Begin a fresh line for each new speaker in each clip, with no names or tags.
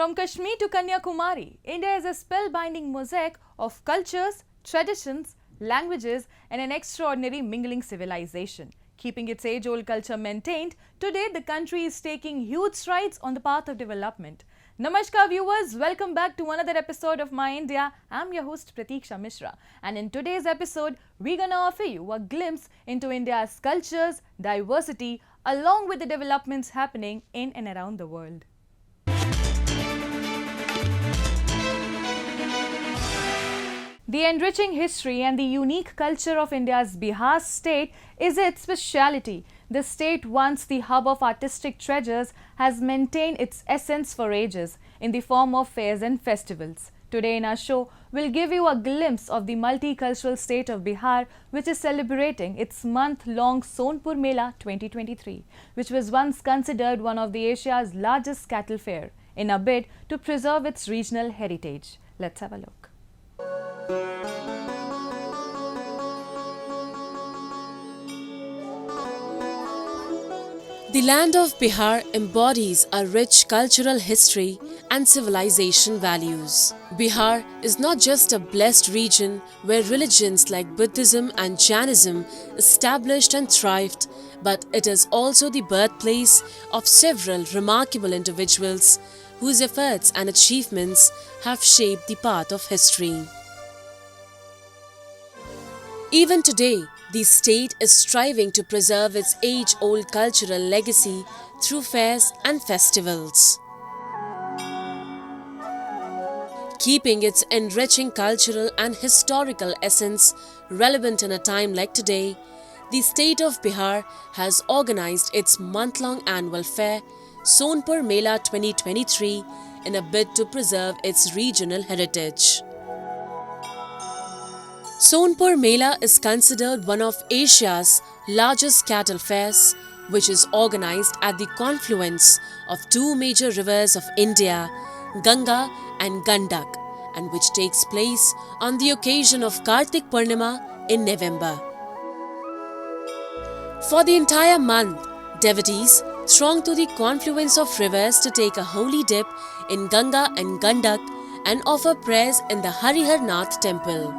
From Kashmir to Kanyakumari, India is a spellbinding mosaic of cultures, traditions, languages, and an extraordinary mingling civilization. Keeping its age-old culture maintained, today the country is taking huge strides on the path of development. Namaskar viewers, welcome back to another episode of My India. I'm your host Pratiksha Mishra, and in today's episode, we're gonna offer you a glimpse into India's cultures, diversity, along with the developments happening in and around the world. The enriching history and the unique culture of India's Bihar state is its speciality. The state, once the hub of artistic treasures, has maintained its essence for ages in the form of fairs and festivals. Today in our show, we'll give you a glimpse of the multicultural state of Bihar, which is celebrating its month-long SonepurMela 2023, which was once considered one of the Asia's largest cattle fair, in a bid to preserve its regional heritage. Let's have a look.
The land of Bihar embodies a rich cultural history and civilization values. Bihar is not just a blessed region where religions like Buddhism and Jainism established and thrived, but it is also the birthplace of several remarkable individuals whose efforts and achievements have shaped the path of history. Even today, the state is striving to preserve its age-old cultural legacy through fairs and festivals. Keeping its enriching cultural and historical essence relevant in a time like today, the state of Bihar has organized its month-long annual fair, SonepurMela 2023, in a bid to preserve its regional heritage. SonepurMela is considered one of Asia's largest cattle fairs, which is organized at the confluence of two major rivers of India, Ganga and Gandak, and which takes place on the occasion of Kartik Purnima in November. For the entire month, devotees throng to the confluence of rivers to take a holy dip in Ganga and Gandak and offer prayers in the Harihar Nath temple.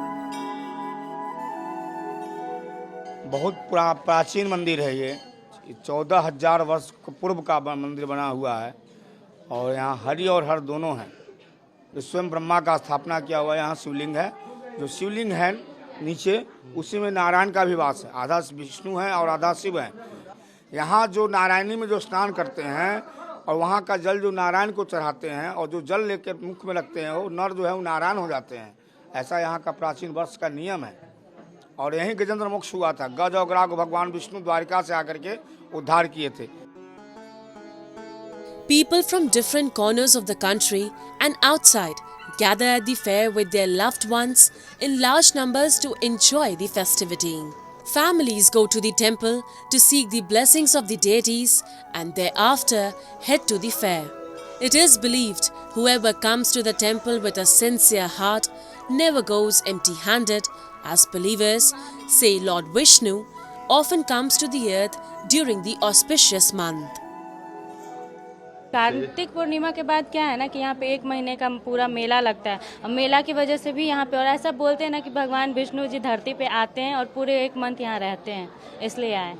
बहुत प्राचीन मंदिर है ये 14,000 वर्ष पूर्व का मंदिर बना हुआ है और यहाँ हरि और हर दोनों हैं। जो स्वयं ब्रह्मा का स्थापना किया हुआ है। यहाँ शिवलिंग है, जो शिवलिंग है नीचे उसी में नारायण का भी वास है, आधा विष्णु है और आधा शिव है। यहाँ जो नारायणी में जो स्नान करते हैं और वहाँ का जल जो नारायण को चढ़ाते हैं और जो जल लेकर मुख में रखते हैं वो नर जो है वो नारायण हो जाते हैं। ऐसा यहाँ का प्राचीन वर्ष का नियम है और यहीं गजेंद्र मोक्ष हुआ था। गज और ग्राह को भगवान विष्णु द्वारिका से आकर के उद्धार किए थे।
People from different corners of the country and outside gather at the fair with their loved ones in large numbers to enjoy the festivity. Families go to the temple to seek the blessings of the deities and thereafter head to the fair. It is believed whoever comes to the temple with a sincere heart never goes empty-handed, as believers say Lord Vishnu often comes to the earth during the auspicious month.
Kartik Purnima के बाद क्या है ना कि यहाँ पे एक महीने का पूरा मेला लगता है और मेला की वजह से भी यहाँ पे और ऐसा बोलते हैं ना कि भगवान विष्णु जी धरती पे आते हैं और पूरे एक मंथ यहाँ रहते हैं, इसलिए आए।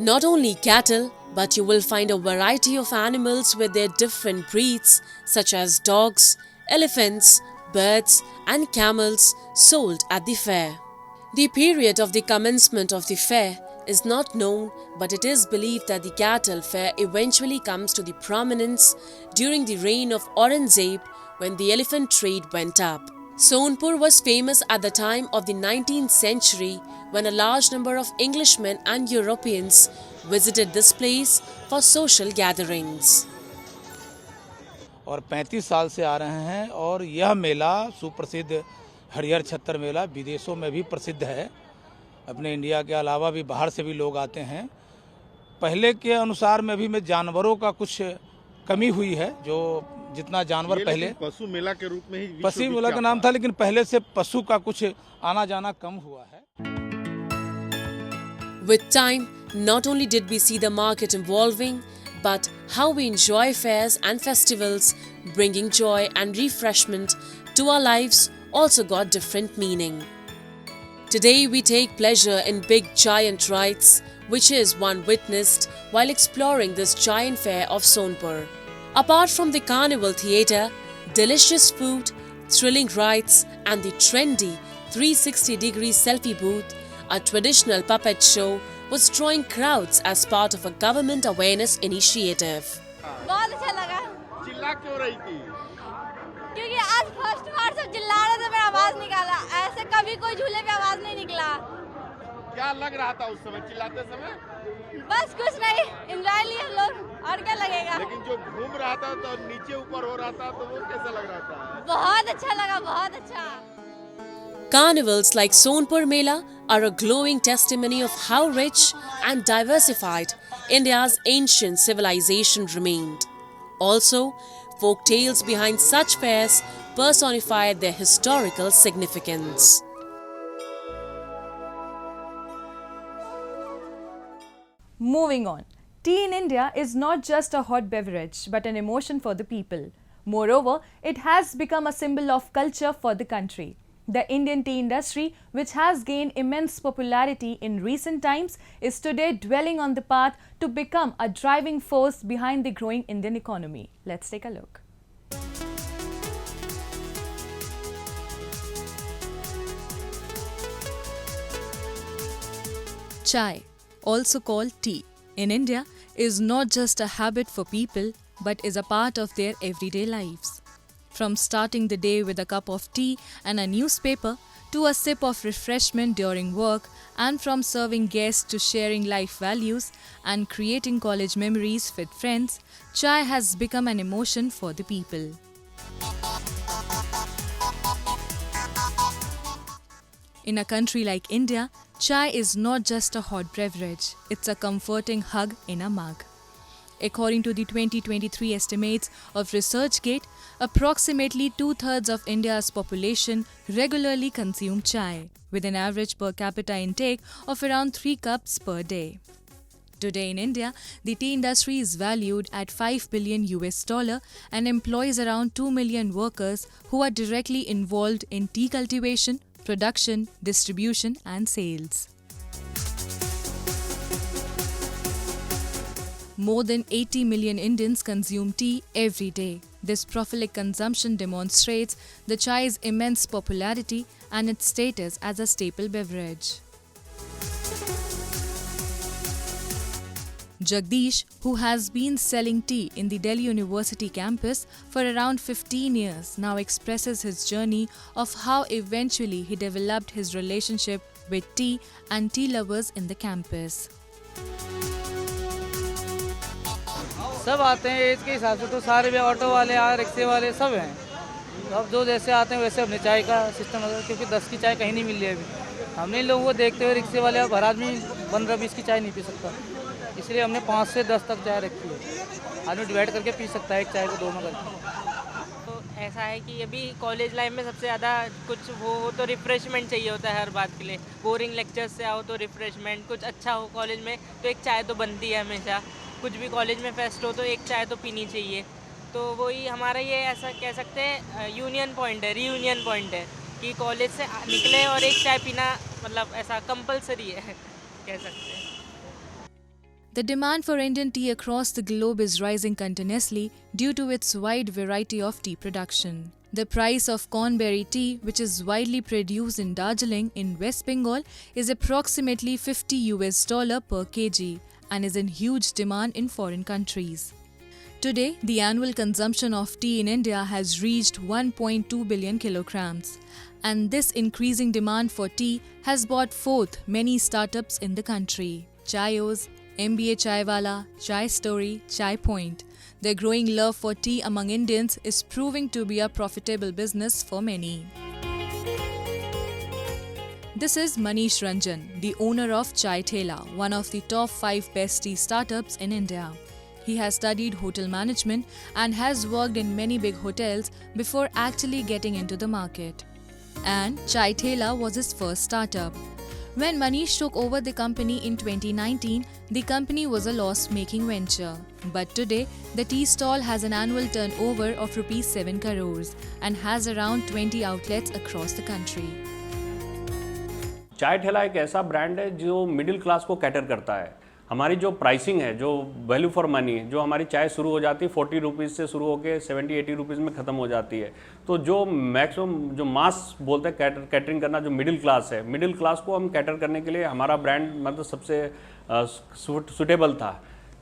Not only cattle, but you will find a variety of animals with their different breeds such as dogs, elephants, birds and camels sold at the fair. The period of the commencement of the fair is not known, but it is believed that the cattle fair eventually comes to the prominence during the reign of Aurangzeb when the elephant trade went up. Sonepur was famous at the time of the 19th century when a large number of Englishmen and Europeans visited this place for social gatherings.
और 35 साल से आ रहे हैं और यह मेला सुप्रसिद्ध हरिहर छत्तर मेला विदेशों में भी प्रसिद्ध है। अपने इंडिया के अलावा भी बाहर से भी लोग आते हैं। पहले के अनुसार में भी में जानवरों का कुछ कमी हुई है, जो जितना जानवर पहले
पशु मेला के रूप में ही
पशु मेला का नाम था, लेकिन पहले से पशु का कुछ आना जाना कम हुआ है।
With time, not only did we see the market evolving, But how we enjoy fairs and festivals, bringing joy and refreshment to our lives, also got different meaning. Today we take pleasure in big giant rides, which is one witnessed while exploring this giant fair of Sonepur. Apart from the carnival theatre, delicious food, thrilling rides and the trendy 360-degree selfie booth, a traditional puppet show was drawing crowds as part of a government awareness initiative.
बहुत अच्छा लगा।
चिल्ला क्यों रही थी?
क्योंकि आज first बार सब चिल्ला रहे थे, मैं आवाज निकाला। ऐसे कभी कोई झूले पे आवाज नहीं निकला।
क्या लग रहा था उस समय चिल्लाते समय?
बस कुछ नहीं, एंजॉय लिए हम लोग, और क्या लगेगा।
लेकिन जो घूम रहा था तो नीचे ऊपर हो रहा था तो वो कैसा लग रहा था?
बहुत अच्छा लगा, बहुत अच्छा।
Carnivals like SonepurMela are a glowing testimony of how rich and diversified India's ancient civilization remained. Also, folk tales behind such fairs personify their historical significance.
Moving on, tea in India is not just a hot beverage but an emotion for the people. Moreover, it has become a symbol of culture for the country. The Indian tea industry, which has gained immense popularity in recent times, is today dwelling on the path to become a driving force behind the growing Indian economy. Let's take a look. Chai, also called tea, in India is not just a habit for people but is a part of their everyday lives. From starting the day with a cup of tea and a newspaper to a sip of refreshment during work, and from serving guests to sharing life values and creating college memories with friends, chai has become an emotion for the people. In a country like India, chai is not just a hot beverage, it's a comforting hug in a mug. According to the 2023 estimates of ResearchGate, approximately 2/3 of India's population regularly consume chai, with an average per capita intake of around 3 cups per day. Today in India, the tea industry is valued at $5 billion and employs around 2 million workers who are directly involved in tea cultivation, production, distribution and sales. More than 80 million Indians consume tea every day. This prolific consumption demonstrates the chai's immense popularity and its status as a staple beverage. Jagdish, who has been selling tea in the Delhi University campus for around 15 years, now expresses his journey of how eventually he developed his relationship with tea and tea lovers in the campus.
सब आते हैं as के हिसाब से, तो सारे भी auto वाले रिक्शे वाले सब हैं। तो अब जो जैसे आते हैं वैसे अपने चाय का सिस्टम है, क्योंकि 10 की चाय कहीं नहीं मिल रही है अभी। हमने लोगों को देखते हुए रिक्शे वाले, अब हर आदमी 15-20 की चाय नहीं पी सकता, इसलिए हमने 5 से 10 तक चाय रखी है। आदमी डिवाइड करके पी सकता है एक चाय को 2 में करके।
तो ऐसा है कि अभी कॉलेज लाइफ में सबसे ज़्यादा कुछ वो हो तो रिफ़्रेशमेंट चाहिए होता है हर बात के लिए। बोरिंग लेक्चर्स से आओ तो रिफ़्रेशमेंट, कुछ अच्छा हो कॉलेज में तो एक चाय तो बनती है हमेशा। कुछ भी कॉलेज में फेस्ट हो तो एक चाय तो पीनी चाहिए। तो वही हमारा ये ऐसा कह सकते हैं यूनियन पॉइंट है, रीयूनियन पॉइंट है कि कॉलेज से निकले और एक चाय पीना मतलब ऐसा कंपलसरी है कह सकते हैं।
The demand for Indian tea across the globe is rising continuously due to its wide variety of tea production. The price of cornberry tea, which is widely produced in Darjeeling in West Bengal, is approximately $50 per kg and is in huge demand in foreign countries. Today, the annual consumption of tea in India has reached 1.2 billion kilograms, and this increasing demand for tea has brought forth many startups in the country. Chayos, MBA Chaiwala, Chai Story, Chai Point. Their growing love for tea among Indians is proving to be a profitable business for many. This is Manish Ranjan, the owner of Chai Thela, one of the top 5 best tea startups in India. He has studied hotel management and has worked in many big hotels before actually getting into the market. And Chai Thela was his first startup. When Manish took over the company in 2019, the company was a loss-making venture. But today, the tea stall has an annual turnover of Rs 7 crores and has around 20 outlets across the country.
चाय ठेला एक ऐसा brand है जो middle class को cater करता है। हमारी जो प्राइसिंग है, जो वैल्यू फॉर मनी, जो हमारी चाय शुरू हो जाती है 40 रुपीज़ से शुरू होकर 70-80 रुपीज़ में ख़त्म हो जाती है। तो जो मैक्सिमम जो मास बोलते हैं कैटरिंग करना, जो मिडिल क्लास है, मिडिल क्लास को हम कैटर करने के लिए हमारा ब्रांड मतलब सबसे सूटेबल था,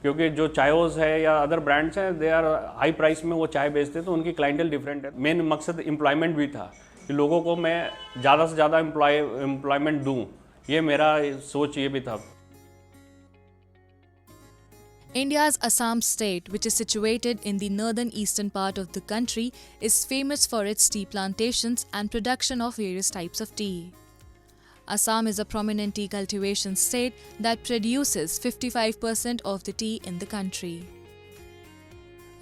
क्योंकि जो चायोस है या अदर ब्रांड्स हैं दे आर हाई प्राइस में वो चाय बेचते हैं, तो उनकी क्लाइंटल डिफरेंट है। मेन मकसद एम्प्लॉयमेंट भी था कि लोगों को मैं ज़्यादा से ज़्यादा एम्प्लॉयमेंट दूँ, ये मेरा सोच ये भी था।
India's Assam state, which is situated in the northern eastern part of the country, is famous for its tea plantations and production of various types of tea. Assam is a prominent tea cultivation state that produces 55% of the tea in the country.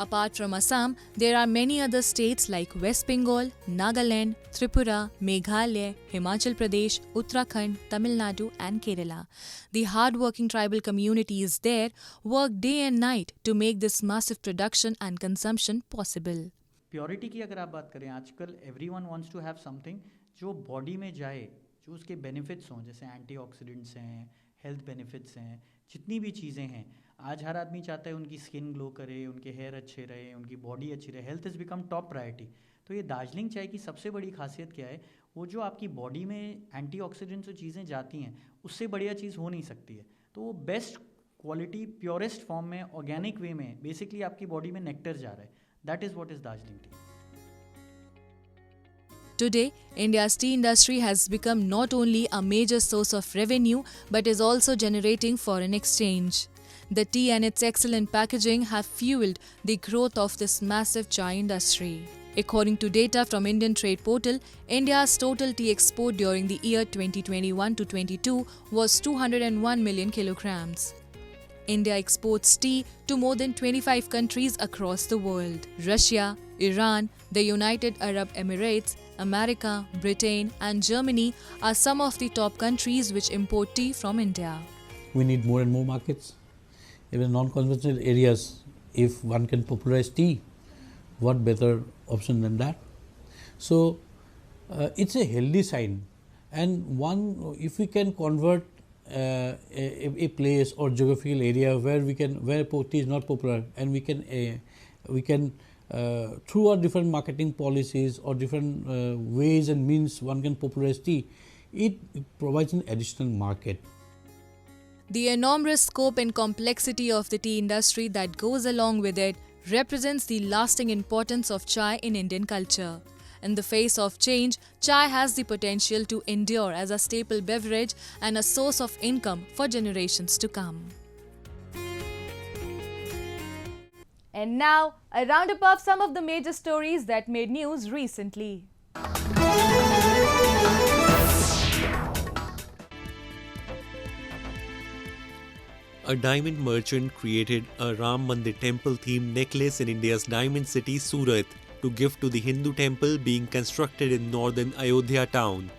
Apart from Assam, there are many other states like West Bengal, Nagaland, Tripura, Meghalaya, Himachal Pradesh, Uttarakhand, Tamil Nadu and Kerala. The hard-working tribal communities there work day and night to make this massive production and consumption possible.
Purity की अगर आप बात करें, आजकल everyone wants to have something जो body में जाए, जो उसके बेनिफिट्स हों, जैसे एंटीऑक्सीडेंट्स हैं, हेल्थ बेनिफिट्स हैं, जितनी भी चीज़ें हैं। आज हर आदमी चाहता है उनकी स्किन ग्लो करे, उनके हेयर अच्छे रहे, उनकी बॉडी अच्छी रहे। Health is become top priority. तो ये दार्जिलिंग चाय की सबसे बड़ी खासियत क्या है, वो जो आपकी बॉडी में एंटीऑक्सीडेंट्स जो चीज़ें जाती हैं, उससे बढ़िया चीज़ हो नहीं सकती है। तो वो बेस्ट क्वालिटी प्योरेस्ट फॉर्म में, ऑर्गेनिक वे में बेसिकली आपकी बॉडी में नेक्टर जा रहा है। That is what is Darjeeling T.
Today, India's tea industry has become not only a major source of revenue but is also generating foreign exchange. The tea and its excellent packaging have fueled the growth of this massive chai industry. According to data from Indian Trade Portal, India's total tea export during the year 2021-22 was 201 million kilograms. India exports tea to more than 25 countries across the world. Russia, Iran, the United Arab Emirates, America, Britain and Germany are some of the top countries which import tea from India.
We need more and more markets. Even non-conventional areas, if one can popularize tea, what better option than that? So it's a healthy sign, and if we can convert a place or geographical area where tea is not popular, and we can through our different marketing policies or different ways and means one can popularize tea, it provides an additional market.
The enormous scope and complexity of the tea industry that goes along with it represents the lasting importance of chai in Indian culture. In the face of change, chai has the potential to endure as a staple beverage and a source of income for generations to come. And now, a roundup of some of the major stories that made news recently.
A diamond merchant created a Ram Mandir temple themed necklace in India's diamond city Surat to give to the Hindu temple being constructed in northern Ayodhya town.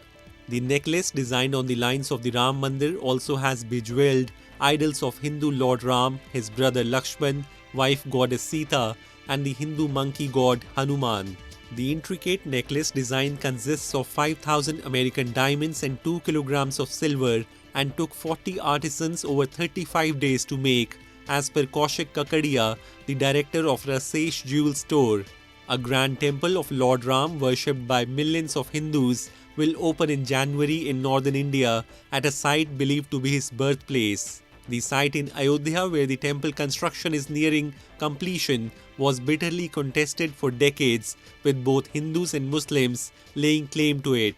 The necklace, designed on the lines of the Ram Mandir, also has bejeweled idols of Hindu Lord Ram, his brother Lakshman, wife goddess Sita and the Hindu monkey god Hanuman. The intricate necklace design consists of 5,000 American diamonds and 2 kilograms of silver and took 40 artisans over 35 days to make, as per Kaushik Kakadia, the director of Rasesh Jewel Store. A grand temple of Lord Ram worshipped by millions of Hindus will open in January in northern India at a site believed to be his birthplace. The site in Ayodhya, where the temple construction is nearing completion, was bitterly contested for decades, with both Hindus and Muslims laying claim to it.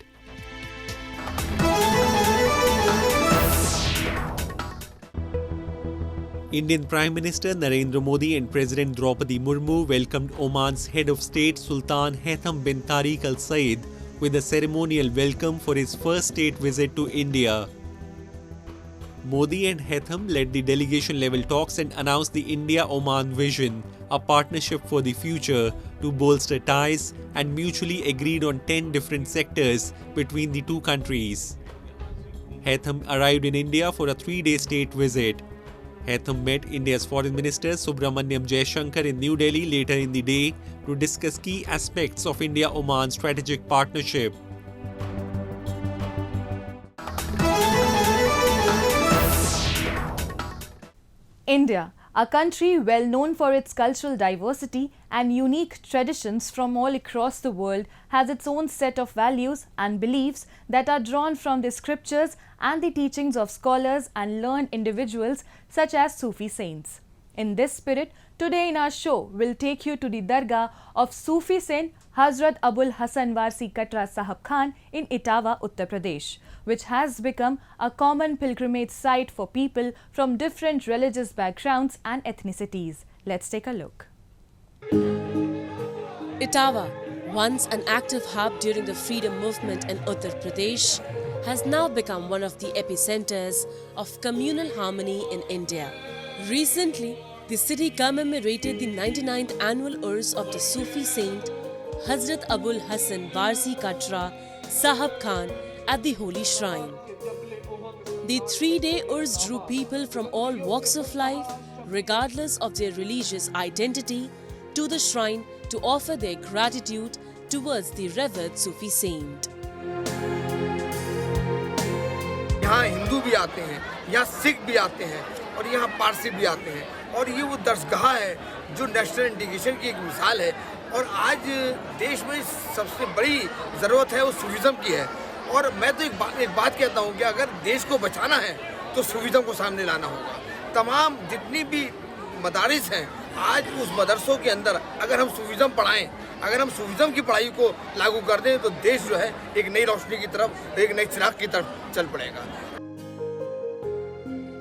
Indian Prime Minister Narendra Modi and President Draupadi Murmu welcomed Oman's head of state Sultan Haitham bin Tariq Al Said with a ceremonial welcome for his first state visit to India. Modi and Haitham led the delegation-level talks and announced the India-Oman Vision, a partnership for the future to bolster ties, and mutually agreed on 10 different sectors between the two countries. Hatham arrived in India for a 3-day state visit. Hatham met India's Foreign Minister Subramanyam Jaishankar in New Delhi later in the day to discuss key aspects of India-Oman strategic partnership.
India, a country well known for its cultural diversity and unique traditions from all across the world, has its own set of values and beliefs that are drawn from the scriptures and the teachings of scholars and learned individuals such as Sufi saints. In this spirit, today in our show, we'll take you to the Dargah of Sufi saint HazratAbul Hasan Warsi Katra Sahab Khan in Etawah, Uttar Pradesh, which has become a common pilgrimage site for people from different religious backgrounds and ethnicities. Let's take a look.
Etawah, once an active hub during the freedom movement in Uttar Pradesh, has now become one of the epicenters of communal harmony in India. Recently, the city commemorated the 99th annual Urs of the Sufi saint HazratAbul Hasan Warsi Katra Sahab Khan at the Holy Shrine. The 3-day Urs drew people from all walks of life, regardless of their religious identity, to the shrine to offer their gratitude towards the revered Sufi saint.
यहाँ हिंदू भी आते हैं, यहाँ सिख भी आते हैं और यहाँ पारसी भी आते हैं और ये वो दरगाह है जो नेशनल इंटीग्रेशन की एक मिसाल है और आज देश में सबसे बड़ी ज़रूरत है वो सूफिज़म की है और मैं तो एक बात कहता हूँ कि अगर देश को बचाना है तो सूफिज़म को सामने लाना होगा। तमाम जितनी भी मदारिस हैं आज उस मदरसों के अंदर अगर हम सूफिज़म पढ़ाएं, अगर हम सूफिज़म की पढ़ाई को लागू कर दें तो देश जो है एक नई रोशनी की तरफ, एक नई चिराग की तरफ चल पड़ेगा।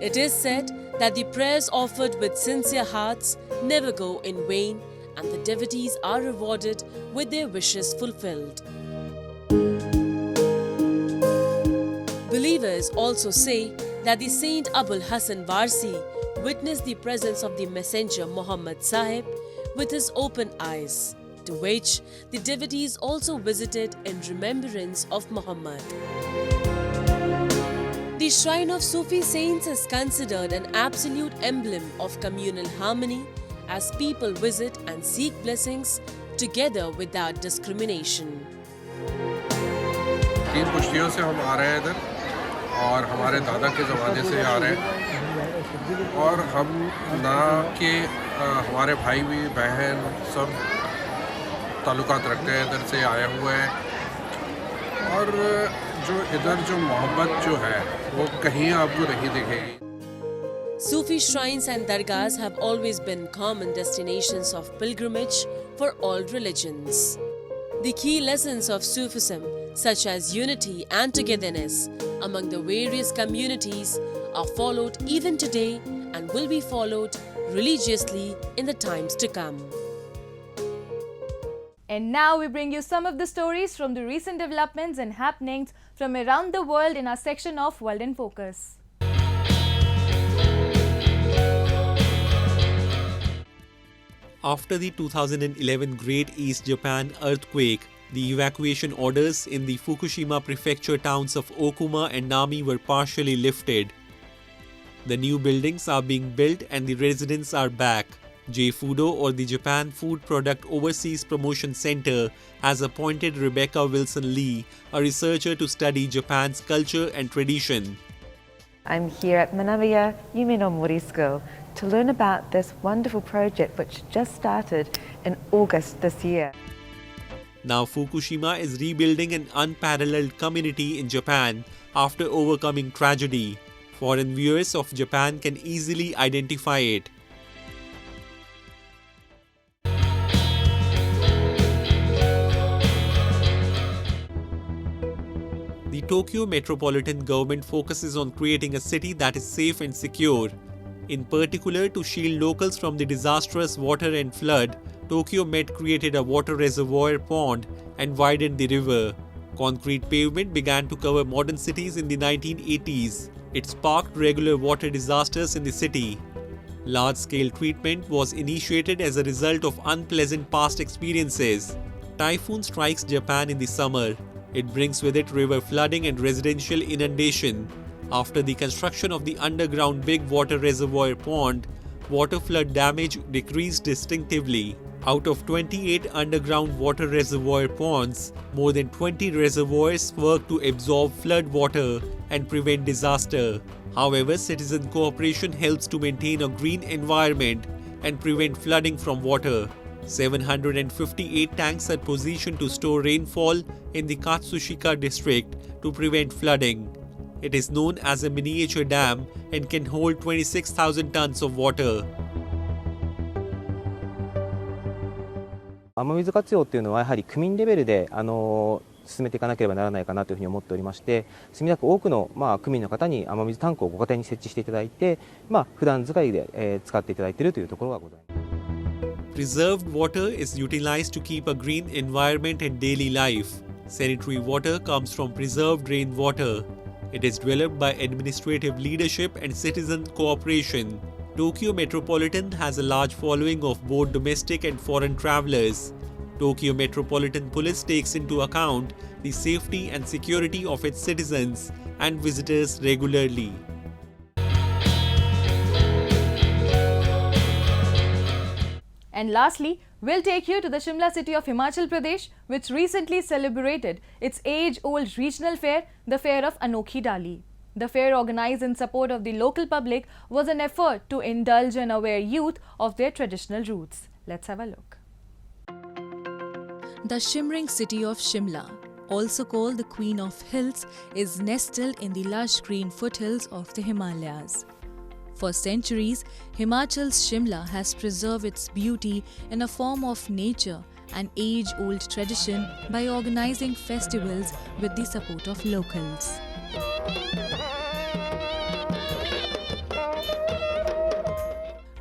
It is said that the prayers offered with sincere hearts never go in vain and the devotees are rewarded with their wishes fulfilled. Believers also say that the Saint Abul Hasan Warsi witnessed the presence of the messenger Muhammad Sahib with his open eyes, to which the devotees also visited in remembrance of Muhammad. The shrine of Sufi saints is considered an absolute emblem of communal harmony as people visit and seek blessings together without discrimination.
3 पुश्तियों से हम आ रहे हैं इधर और हमारे दादा के ज़माने से आ रहे हैं और हम ना के हमारे भाई भी बहन सब ताल्लुकात रखते हैं, इधर से आए हुए हैं और जो इधर जो मोहब्बत जो है वो कहीं आपको नहीं दिखेगी।
Sufi shrines and dargahs have always been common destinations of pilgrimage for all religions. The key lessons of Sufism, such as unity and togetherness among the various communities, are followed even today and will be followed religiously in the times to come.
And now we bring you some of the stories from the recent developments and happenings from around the world in our section of World in Focus.
After the 2011 Great East Japan earthquake, the evacuation orders in the Fukushima prefecture towns of Okuma and Nami were partially lifted. The new buildings are being built and the residents are back. JFoodo, or the Japan Food Product Overseas Promotion Center, has appointed Rebecca Wilson Lee, a researcher, to study Japan's culture and tradition.
I'm here at Manamiya Yume no Mori School to learn about this wonderful project which just started in August this year.
Now Fukushima is rebuilding an unparalleled community in Japan after overcoming tragedy. Foreign viewers of Japan can easily identify it. The Tokyo metropolitan government focuses on creating a city that is safe and secure. In particular, to shield locals from the disastrous water and flood, Tokyo Met created a water reservoir pond and widened the river. Concrete pavement began to cover modern cities in the 1980s. It sparked regular water disasters in the city. Large-scale treatment was initiated as a result of unpleasant past experiences. Typhoon strikes Japan in the summer. It brings with it river flooding and residential inundation. After the construction of the underground big water reservoir pond, water flood damage decreased distinctively. Out of 28 underground water reservoir ponds, more than 20 reservoirs work to absorb flood water and prevent disaster. However, citizen cooperation helps to maintain a green environment and prevent flooding from water. 758 tanks are positioned to store rainfall in the Katsushika district to prevent flooding. It is known as a miniature dam and can hold 26,000 tons of water.
雨水活用っていうのはやはり区民レベルで進めていかなければならないかなというふうに思っておりまして、墨田区多くの区民の方に雨水タンクをご家庭に設置していただいて、普段使いで使っていただいているというところがございます。
Preserved water is utilized to keep a green environment and daily life. Sanitary water comes from preserved rainwater. It is developed by administrative leadership and citizen cooperation. Tokyo Metropolitan has a large following of both domestic and foreign travelers. Tokyo Metropolitan Police takes into account the safety and security of its citizens and visitors regularly.
And lastly, we'll take you to the Shimla city of Himachal Pradesh, which recently celebrated its age-old regional fair, the Fair of Anokhi Dali. The fair, organized in support of the local public, was an effort to indulge and aware youth of their traditional roots. Let's have a look.
The shimmering city of Shimla, also called the Queen of Hills, is nestled in the lush green foothills of the Himalayas. For centuries, Himachal's Shimla has preserved its beauty in a form of nature and age-old tradition by organizing festivals with the support of locals.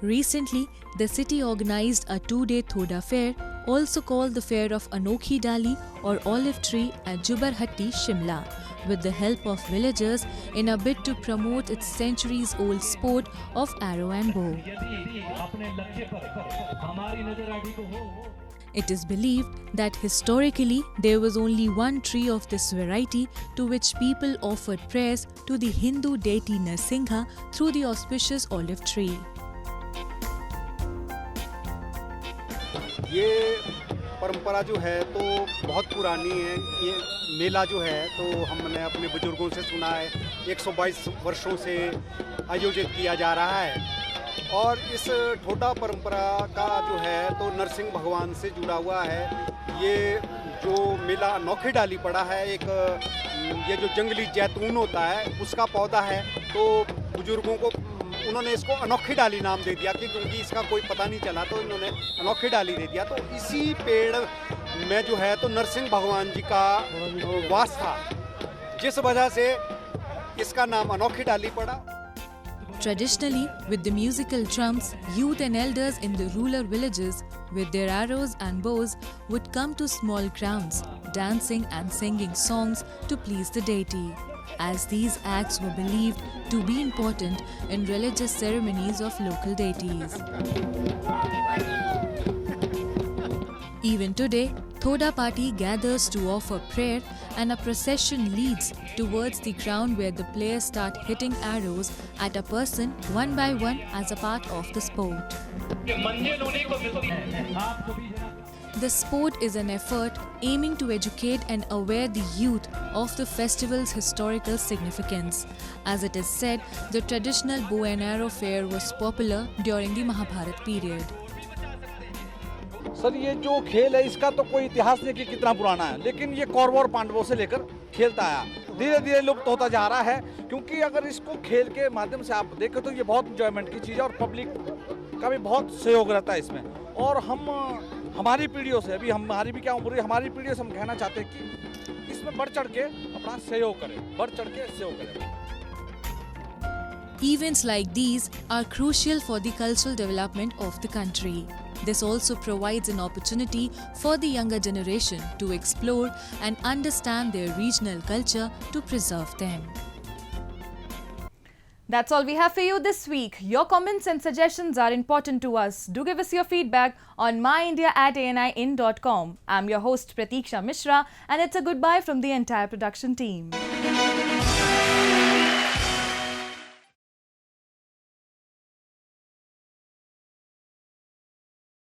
Recently, the city organized a two-day Thoda fair, also called the Fair of Anokhi Dali or Olive Tree at Jubarhatti, Shimla, with the help of villagers in a bid to promote its centuries-old sport of arrow and bow. It is believed that historically there was only one tree of this variety to which people offered prayers to the Hindu deity Narsingha through the auspicious olive tree.
ये परंपरा जो है तो बहुत पुरानी है। ये मेला जो है तो हमने अपने बुजुर्गों से सुना है 122 वर्षों से आयोजित किया जा रहा है और इस ठोडा परंपरा का जो है तो नरसिंह भगवान से जुड़ा हुआ है। ये जो मेला अनोखी डाली पड़ा है, एक ये जो जंगली जैतून होता है उसका पौधा है, तो बुजुर्गों को उन्होंने इसको अनोखी डाली नाम दे दिया कि क्योंकि इसका कोई पता नहीं चला तो इन्होंने अनोखी डाली दे दिया। तो इसी पेड़ में जो है तो नरसिंह भगवान जी का वास था, जिस वजह से इसका नाम अनोखी डाली पड़ा।
Traditionally, with the musical drums, youth and elders in the rural villages with their arrows and bows would come to small grounds, dancing and singing songs to please the deity, as these acts were believed to be important in religious ceremonies of local deities. Even today, Thoda party gathers to offer prayer and a procession leads towards the ground where the players start hitting arrows at a person one by one as a part of the sport. The sport is an effort aiming to educate and aware the youth of the festival's historical significance. As it is said, the traditional bow and arrow fair was popular during the Mahabharat period.
Sir ये जो खेल है इसका तो कोई इतिहास नहीं कि कितना पुराना है, लेकिन ये कौरवों और पांडवों से लेकर खेलता आया, धीरे धीरे लुप्त होता जा रहा है। क्योंकि अगर इसको खेल के माध्यम से आप देखें तो ये बहुत इंजॉयमेंट की चीज़ है और पब्लिक का भी बहुत सहयोग रहता है इसमें। और हम हमारी पीढ़ियों से, अभी हमारी भी क्या उम्र है, हमारी पीढ़ियों से हम कहना चाहते हैं कि इसमें बढ़ चढ़ के अपना सहयोग करें, बढ़ चढ़ के सहयोग करें।
Events like these are crucial for the cultural development of the country. This also provides an opportunity for the younger generation to explore and understand their regional culture to preserve them.
That's all we have for you this week. Your comments and suggestions are important to us. Do give us your feedback on myindia@anin.com. I'm your host Pratiksha Mishra, and it's a goodbye from the entire production team.